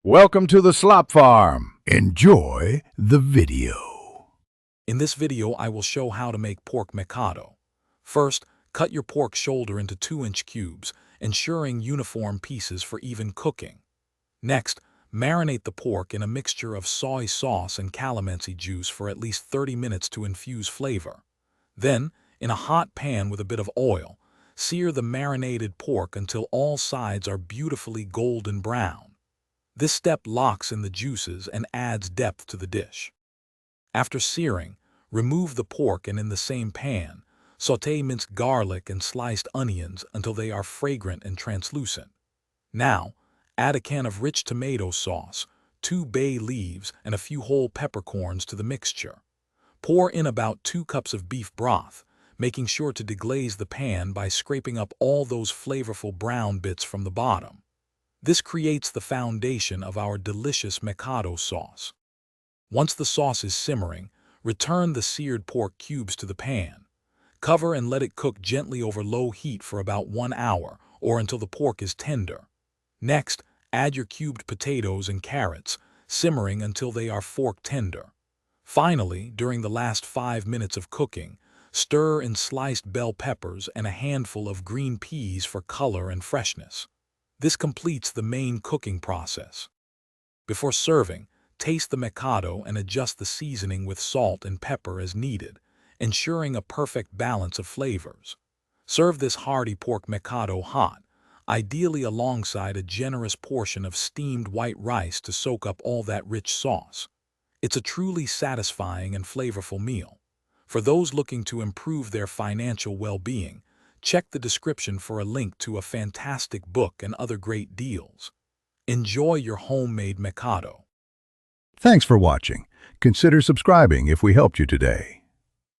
Welcome to the Slop Farm. Enjoy the video. In this video, I will show how to make pork Mechado. First, cut your pork shoulder into 2-inch cubes, ensuring uniform pieces for even cooking. Next, marinate the pork in a mixture of soy sauce and calamansi juice for at least 30 minutes to infuse flavor. Then, in a hot pan with a bit of oil, sear the marinated pork until all sides are beautifully golden brown. This step locks in the juices and adds depth to the dish. After searing, remove the pork and in the same pan, sauté minced garlic and sliced onions until they are fragrant and translucent. Now, add a can of rich tomato sauce, 2 bay leaves, and a few whole peppercorns to the mixture. Pour in about 2 cups of beef broth, making sure to deglaze the pan by scraping up all those flavorful brown bits from the bottom. This creates the foundation of our delicious Mechado sauce. Once the sauce is simmering, return the seared pork cubes to the pan. Cover and let it cook gently over low heat for about 1 hour or until the pork is tender. Next, add your cubed potatoes and carrots, simmering until they are fork tender. Finally, during the last 5 minutes of cooking, stir in sliced bell peppers and a handful of green peas for color and freshness. This completes the main cooking process. Before serving, taste the Mechado and adjust the seasoning with salt and pepper as needed, ensuring a perfect balance of flavors. Serve this hearty pork Mechado hot, ideally alongside a generous portion of steamed white rice to soak up all that rich sauce. It's a truly satisfying and flavorful meal. For those looking to improve their financial well-being, check the description for a link to a fantastic book and other great deals. Enjoy your homemade Mechado. Thanks for watching. Consider subscribing if we helped you today.